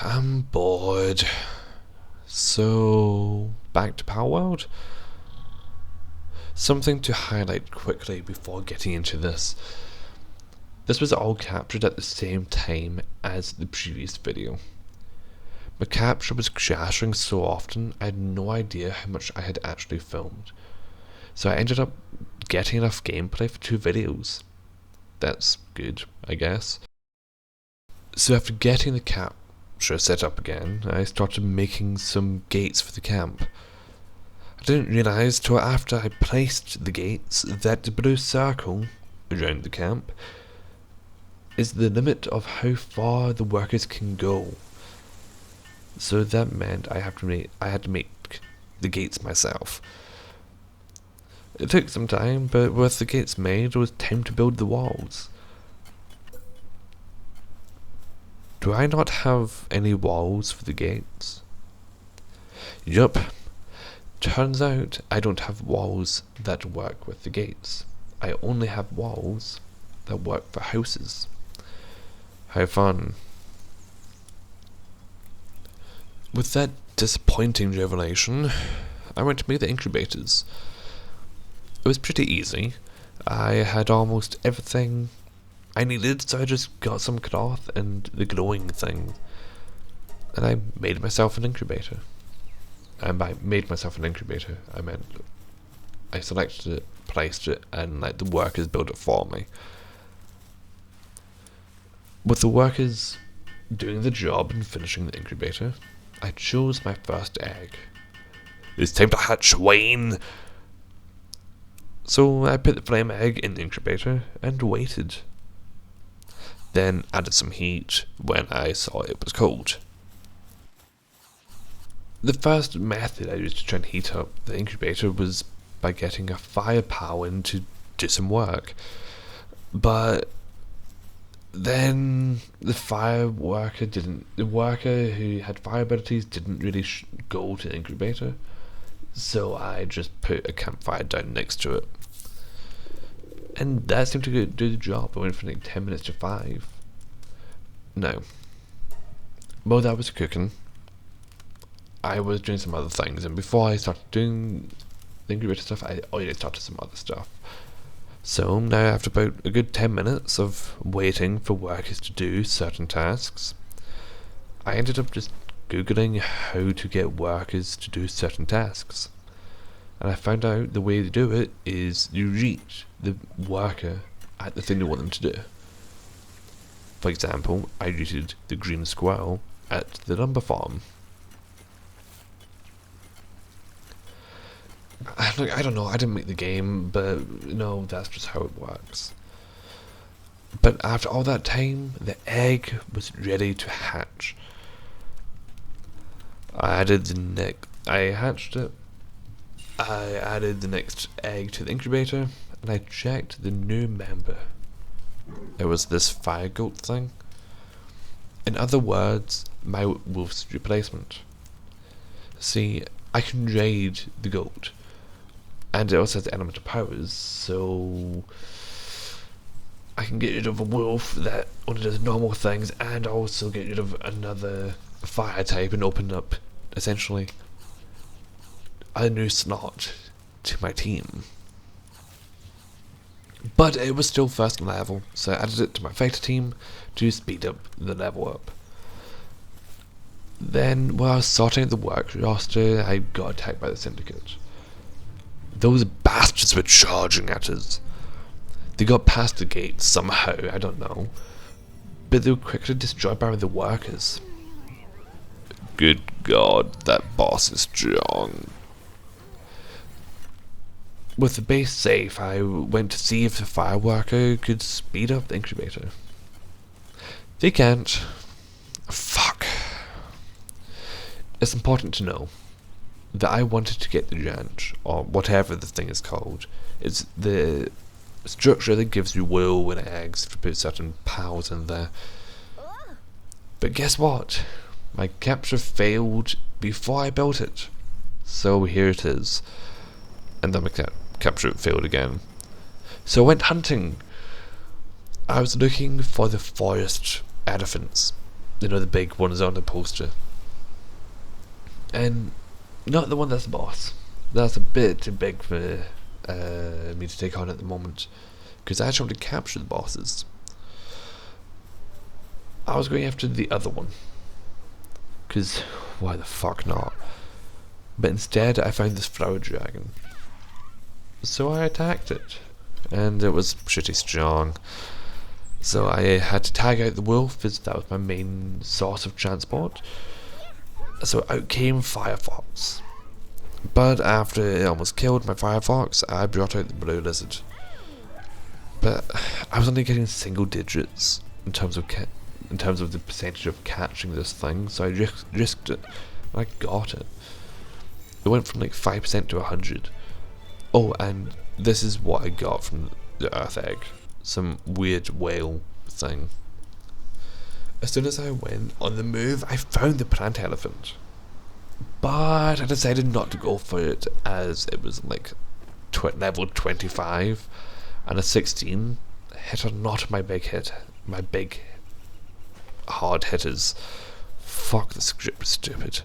I'm bored. So, back to Palworld? Something to highlight quickly before getting into this. This was all captured at the same time as the previous video. My capture was crashing so often I had no idea how much I had actually filmed. So I ended up getting enough gameplay for 2 videos. That's good, I guess. So after getting the capture set up again, I started making some gates for the camp. I didn't realise till after I placed the gates that the blue circle around the camp is the limit of how far the workers can go. So that meant I had to make the gates myself. It took some time, but with the gates made, it was time to build the walls. Do I not have any walls for the gates? Yup. Turns out I don't have walls that work with the gates. I only have walls that work for houses. How fun. With that disappointing revelation, I went to make the incubators. It was pretty easy. I had almost everything I needed, so I just got some cloth and the glowing thing, and I made myself an incubator. And by made myself an incubator, I meant I selected it, placed it, and the workers built it for me. With the workers doing the job and finishing the incubator, I chose my first egg. It's time to hatch, Wayne! So I put the flame egg in the incubator and waited. Then added some heat when I saw it was cold. The first method I used to try and heat up the incubator was by getting a fire power in to do some work. But then the worker who had fire abilities didn't really go to the incubator. So I just put a campfire down next to it. And that seemed to do the job. I went from 10 minutes to 5. No. While that was cooking, I was doing some other things, and before I started doing the incubator stuff, I already started some other stuff. So now after about a good 10 minutes of waiting for workers to do certain tasks, I ended up just googling how to get workers to do certain tasks. And I found out the way to do it is you reach the worker at the thing you want them to do. For example, I rooted the green squirrel at the lumber farm. I don't know, I didn't make the game, but that's just how it works. But after all that time, the egg was ready to hatch. I hatched it. I added the next egg to the incubator, and I checked the new member. It was this fire goat thing. In other words, my wolf's replacement. See, I can raid the goat, and it also has elemental powers, so I can get rid of a wolf that only does normal things, and also get rid of another fire type and open up, essentially, a new slot to my team. But it was still first level, so I added it to my fighter team to speed up the level up. Then, while I was sorting out the work roster, I got attacked by the syndicate. Those bastards were charging at us. They got past the gate somehow, I don't know, but they were quickly destroyed by the workers. Good God, that boss is strong. With the base safe, I went to see if the fire worker could speed up the incubator. They can't. Fuck. It's important to know that I wanted to get the ranch, or whatever the thing is called. It's the structure that gives you wool and eggs if you put certain powers in there. But guess what? My capture failed before I built it. So here it is. And then my capture failed again. So I went hunting. I was looking for the forest elephants. You know, the big ones on the poster. And not the one that's the boss. That's a bit too big for me to take on at the moment, because I actually want to capture the bosses. I was going after the other one, because why the fuck not? But instead I found this flower dragon. So I attacked it, and it was pretty strong. So I had to tag out the wolf, as that was my main source of transport. So out came Firefox. But after it almost killed my Firefox, I brought out the blue lizard. But I was only getting single digits in terms of the percentage of catching this thing, so I risked it. I got it. It went from like 5% to 100. Oh, and this is what I got from the Earth Egg. Some weird whale thing. As soon as I went on the move, I found the plant elephant. But I decided not to go for it, as it was like level 25, and a 16 hit are not my big hit. My big hard hitters. Fuck, the script was stupid.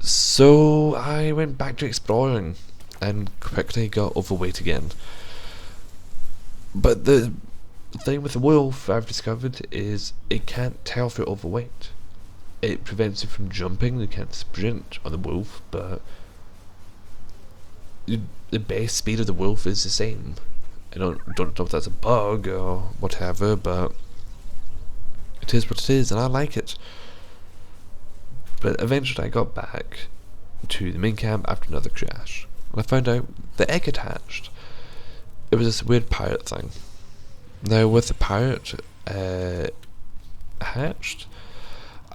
So I went back to exploring and quickly got overweight again. But the thing with the wolf I've discovered is it can't tell if you're overweight. It prevents you from jumping. You can't sprint on the wolf, but the base speed of the wolf is the same. I don't know if that's a bug or whatever, but it is what it is, and I like it. But eventually I got back to the main camp after another crash, and I found out the egg had hatched. It was this weird pirate thing. Now with the pirate hatched,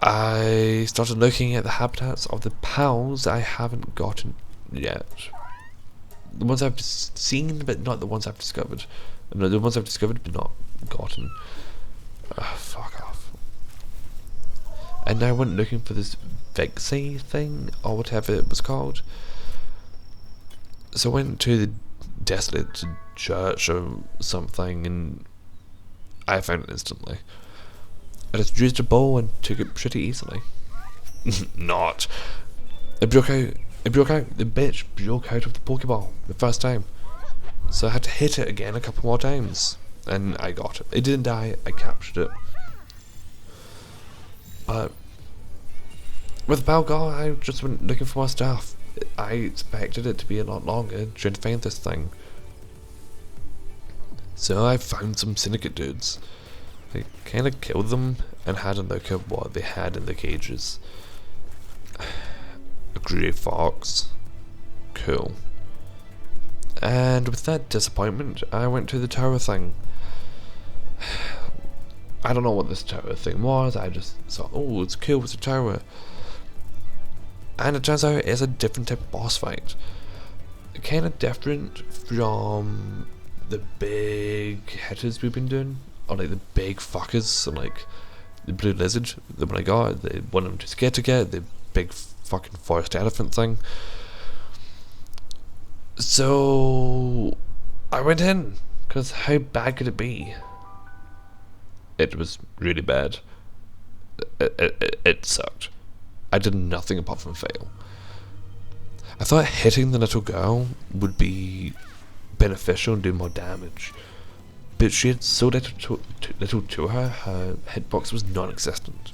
I started looking at the habitats of the pals I haven't gotten yet. The ones I've seen, but not the ones I've discovered. No, the ones I've discovered, but not gotten. Fuck off. And I went looking for this Vexy thing, or whatever it was called. So I went to the desolate church or something, and I found it instantly. I just used a bow and took it pretty easily. Not. It broke out. The bitch broke out of the Pokeball the first time. So I had to hit it again a couple more times, and I got it. It didn't die. I captured it. But with Palworld, I just went looking for more stuff. I expected it to be a lot longer trying to find this thing. So I found some syndicate dudes. I kind of killed them and had a look at what they had in the cages. A grey fox. Cool. And with that disappointment, I went to the tower thing. I don't know what this tower thing was. I just thought, oh, it's cool, it's a tower. And it turns out it's a different type of boss fight. Kind of different from the big hitters we've been doing, or like the big fuckers, so like the blue lizard, the one I got, the one I'm just get, the big fucking forest elephant thing. So I went in, because how bad could it be? It was really bad. It sucked. I did nothing apart from fail. I thought hitting the little girl would be beneficial and do more damage, but she had so little to her, her hitbox was non-existent.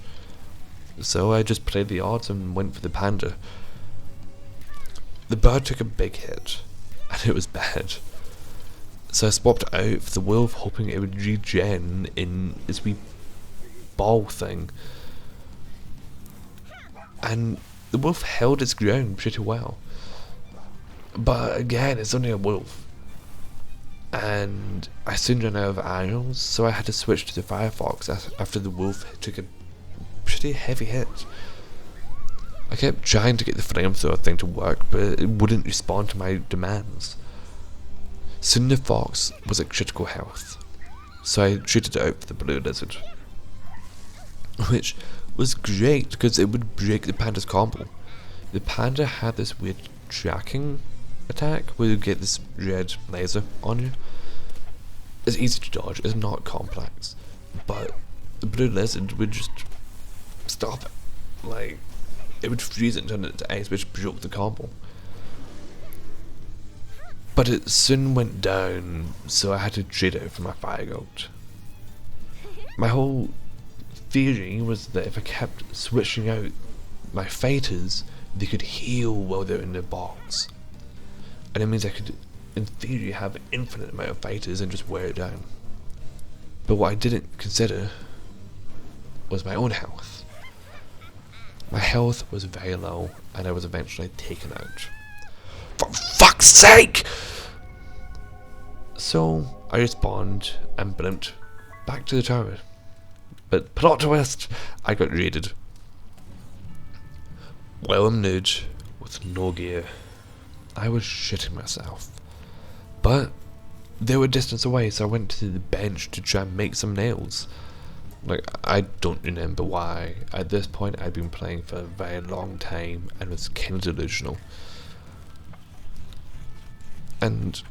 So I just played the odds and went for the panda. The bird took a big hit, and it was bad. So I swapped out for the wolf, hoping it would regen in this wee ball thing. And the wolf held its ground pretty well. But again, it's only a wolf. And I soon ran out of arrows, so I had to switch to the Firefox after the wolf took a pretty heavy hit. I kept trying to get the flamethrower thing to work, but it wouldn't respond to my demands. Soon the fox was at critical health, so I treated it out for the blue lizard. Which was great, because it would break the panda's combo. The panda had this weird tracking attack where you get this red laser on you. It's easy to dodge, it's not complex, but the blue lizard would just stop it. Like, it would freeze it and turn it into ice, which broke the combo. But it soon went down, so I had to trade it for my fire goat. My whole theory was that if I kept switching out my fighters, they could heal while they're in their box. And it means I could, in theory, have an infinite amount of fighters and just wear it down. But what I didn't consider was my own health. My health was very low, and I was eventually taken out. For fuck's sake! So I respawned and blimped back to the tower. But plot twist, I got raided. Well, I'm nude, with no gear. I was shitting myself. But they were distance away, so I went to the bench to try and make some nails. Like, I don't remember why. At this point, I'd been playing for a very long time and was kind of delusional. And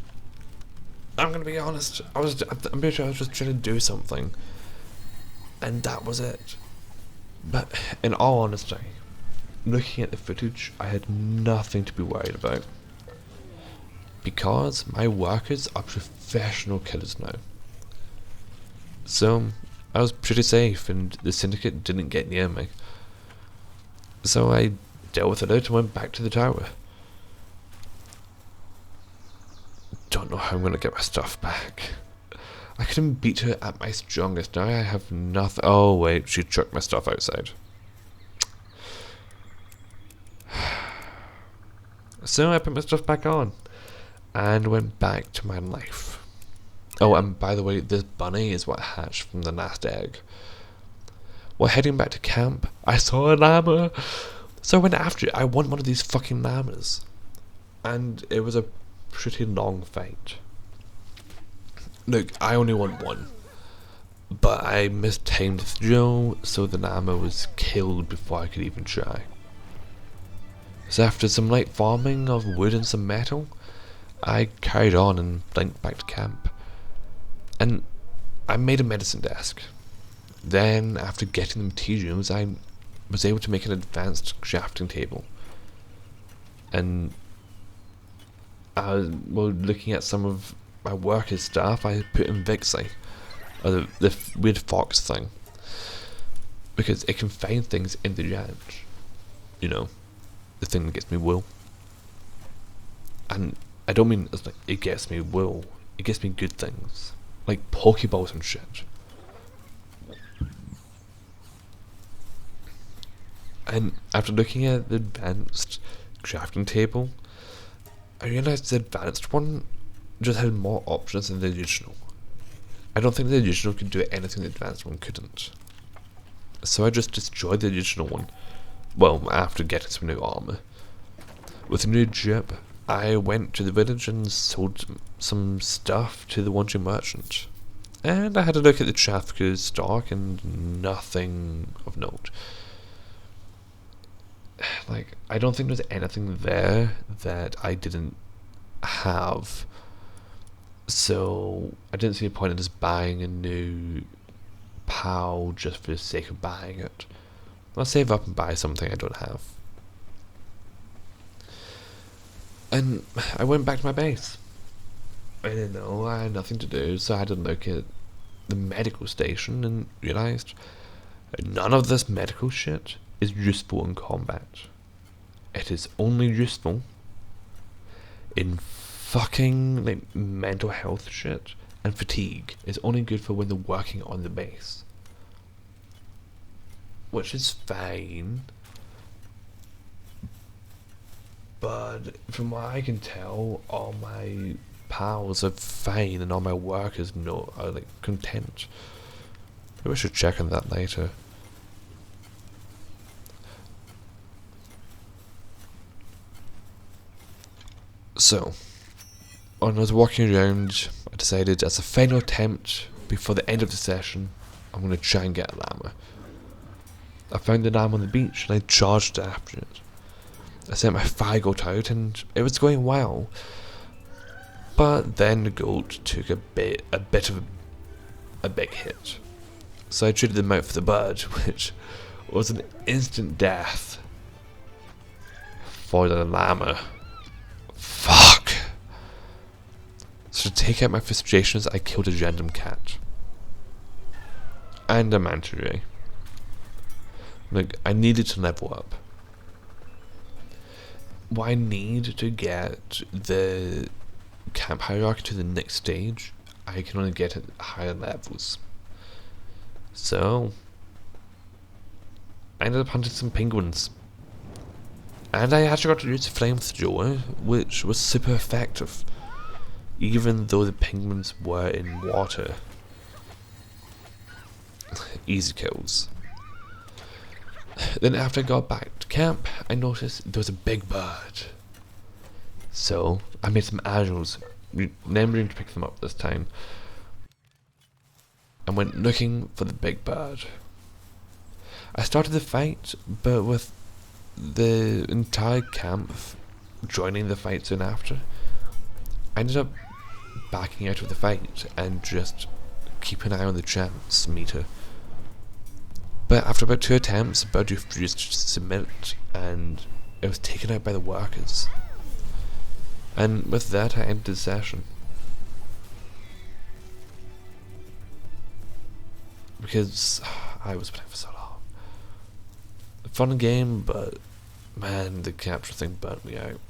I'm gonna be honest, I'm pretty sure I was just trying to do something, and that was it. But in all honesty, looking at the footage, I had nothing to be worried about, because my workers are professional killers now. So I was pretty safe, and the syndicate didn't get near me. So I dealt with it out and went back to the tower. Don't know how I'm gonna get my stuff back. I couldn't beat her at my strongest. Now I have nothing. Oh wait, she chucked my stuff outside. So I put my stuff back on and went back to my life. Oh, and by the way, this bunny is what hatched from the last egg. While heading back to camp, I saw a llama, so I went after it. I want one of these fucking llamas, and it was a pretty long fight. Look, I only want one, but I mistimed the throw, so the llama was killed before I could even try. So after some light farming of wood and some metal, I carried on and blinked back to camp. And I made a medicine desk. Then, after getting the materials, I was able to make an advanced crafting table. And while looking at some of my workers' stuff, I put in Vixie, or the weird fox thing, because it can find things in the ranch. You know, the thing that gets me wool. And I don't mean it's like it gets me wool, it gets me good things, like Pokeballs and shit. And after looking at the advanced crafting table, I realised the advanced one just had more options than the original. I don't think the original could do anything the advanced one couldn't. So I just destroyed the original one. Well, after getting some new armour. With a new drip, I went to the village and sold some stuff to the wandering merchant. And I had a look at the trafficker's stock and nothing of note. Like, I don't think there's anything there that I didn't have. So I didn't see a point in just buying a new PAL just for the sake of buying it. I'll save up and buy something I don't have. And I went back to my base. I didn't know, I had nothing to do, so I had to look at the medical station and realised none of this medical shit is useful in combat. It is only useful in fucking like mental health shit, and fatigue is only good for when they're working on the base. Which is fine, but from what I can tell, all my pals are fine and all my workers are like content. Maybe I should check on that later. So, when I was walking around, I decided as a final attempt before the end of the session, I'm going to try and get a llama. I found the llama on the beach and I charged after it. I sent my fire goat out and it was going well. But then the goat took a bit of a big hit. So I traded them out for the bird, which was an instant death for the llama. Fuck! So to take out my frustrations, I killed a random cat. And a manta ray. Like, I needed to level up. What I need to get the camp hierarchy to the next stage, I can only get at higher levels. So I ended up hunting some penguins. And I actually got to use a flamethrower, which was super effective. Even though the penguins were in water. Easy kills. Then after I got back to camp, I noticed there was a big bird. So I made some arrows, remembering to pick them up this time, and went looking for the big bird. I started the fight, but with the entire camp joining the fight soon after, I ended up backing out of the fight and just keep an eye on the chance meter. But after about 2 attempts, the bird refused to submit, and it was taken out by the workers. And with that, I ended the session. Because I was playing for so long. A fun game, but man, the capture thing burnt me out.